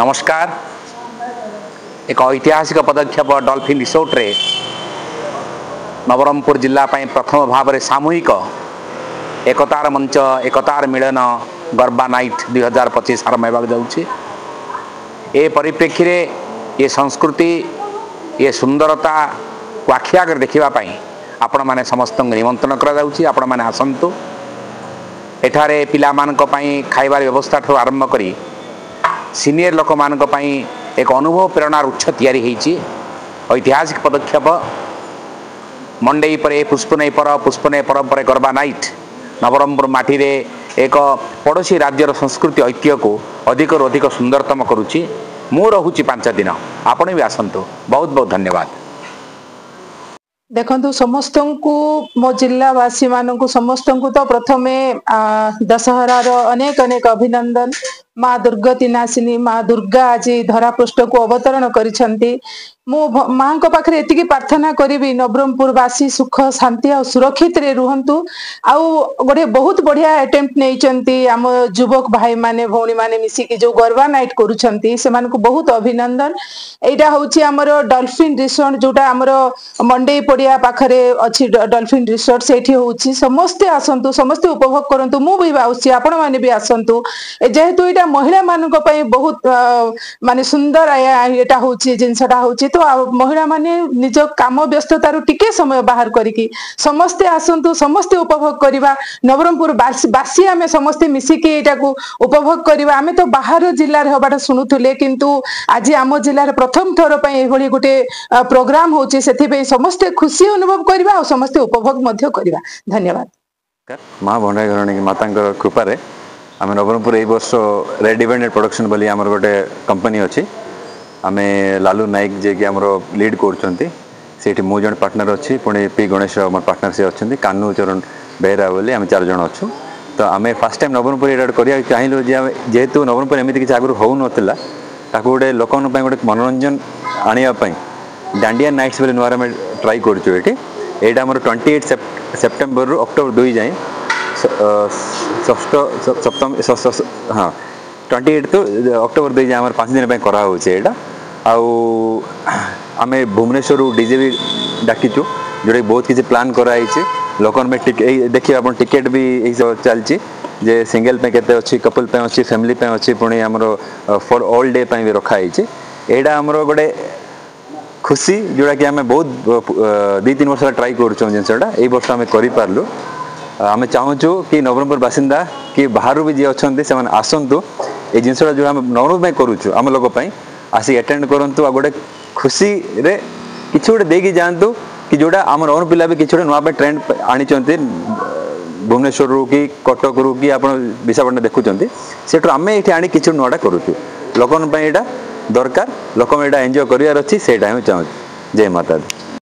नमस्कार। एक ऐतिहासिक पदक्षेप डॉल्फिन रिसोर्ट रे नवरंगपुर जिला प्रथम भाव में सामूहिक एकतार मंच एकतार मिलन गरबा नाइट 2025 आरंभ होगा जाऊँगी। ए परिप्रेक्षी रे ये संस्कृति ये सुंदरता को आखि आगे देखापी आपण मैंने समस्त निमंत्रण कर आपण मैंने आसतु। एठारे पिला मानक पई खाइबार व्यवस्था ठू आरंभ करी सीनियर लोक मानक पई एक अनुभव प्रेरणार उच्च तैयारी होईची। ऐतिहासिक पदक्षेप मंडई पर पुष्पनई पर गरबा नाइट नवरंगपुर माटी रे एक पड़ोसी राज्यर संस्कृति ऐतिह्य को अधिक अधिक सुंदरतम करुच्ची। मु रहुची 5 दिन आपण भी आसतु। बहुत बहुत धन्यवाद। देखु समस्त को मो जिलावासी मानू समस्त को तो प्रथमे दशहरार अनेक अनेक अभिनंदन। माँ दुर्गति नासिनी माँ दुर्गा आज धरापृष्ठ को अवतरण करिसेंती। मु माँ को पाखरे एतिकी प्रार्थना करी नवरंगपुर वासी सुख शांति और सुरक्षित रे रुहंतु। आउ गोटे बहुत बढ़िया अटेम्प्ट नैचंती आम युवक भाई माने भौणी माने मिसिकी जो गरबा नाइट करूछंती सेमान को बहुत अभिनंदन। एटा होची हमर डॉल्फिन रिसोर्ट जोटा हमर मंडई पड़िया पाखरे अछि डॉल्फिन रिसोर्ट सेठी होची। समस्त आसंतु समस्त उपभोग करंतु। मु भी आउची आपण माने भी आसंतु। जेहेतु एटा महिला मानक पई बहुत माने सुंदर एटा होची जिनसटा होची। तो महिला माने निज काम व्यस्ततार टिके समय बाहर करिकी समस्ते आसंतु समस्ते उपभोग करिबा। नवरंगपुर बासी आमे समस्ते मिसिकी एटा को उपभोग करिबा। आमे तो बाहर जिल्ला रे हबाटा सुनुथुले किंतु आज आम जिल्ला रे प्रथम थर पई एभली गुटे प्रोग्राम होची। सेथि पे समस्ते खुशी अनुभव करिबा और समस्ते उपभोग मध्य करिबा। धन्यवाद। माँ भंडारी घरणी माता कृपा रे आम नवरंगपुर ए वर्ष रेड इवेंट प्रोडक्शन बोली आमर गोटे कंपनी अच्छी। आम लालू नाइक जे कि आमर लीड कर मु जन पार्टनर अच्छी पुणी पी गणेश मोर पार्टनर से अच्छा कानू चरण बेहरा बोली आम 4 जन अच्छु। तो आम फास्ट टाइम नवरंगपुर ये करा चाहिए जेहेतु नवरंगपुर एमती किसी आगुरी हो नाला गोटे लोक गोटे मनोरंजन आने डांडिया नाइट्स बोली नुआ आम ट्राई करूँ। ये आमर 28 सेप्टेम्बर रु अक्टोबर 2 जाए षष्ठ सप्तम हाँ 28 तो अक्टोबर 2 जाए 5 दिन कराऊँ। आम भुवनेश्वर डीजे भी डाकिचु जोटा बहुत किसी प्लान कराई लोक में देखिए आप टिकेट भी चलती जे सिंगल पे केते अच्छी कपल पे अच्छी फैमिली पे अच्छी पुणी आमर फॉर ऑल डे भी रखाई। यहाँ आमर गोटे खुशी जोड़ा कि आम बहुत 2-3 वर्ष ट्राई करूँ जिनसा ये वर्ष आम करूँ। आम चाहूँ कि नवरंगपुर बासिंदा कि बाहर भी जी अच्छा से आसतु ये जिनसा जो आम नवरंगपुर करूँ आम लोक आसी अटेंड करूँ। आ गोटे खुशी रे किसी गोटे देकी जातु कि जोड़ा आम नवरंगपुर पिला भी किसी नुआ ट्रेंड आनी भुवनेश्वर कि कटक रू कि आप विशाखापट्टनम देखुं से आम ये आनी किसी नुआटा करूँ। लोक यहाँ दरकार लोक यहाँ एंजॉय करार अच्छी से चाहूँ। जय माता दी।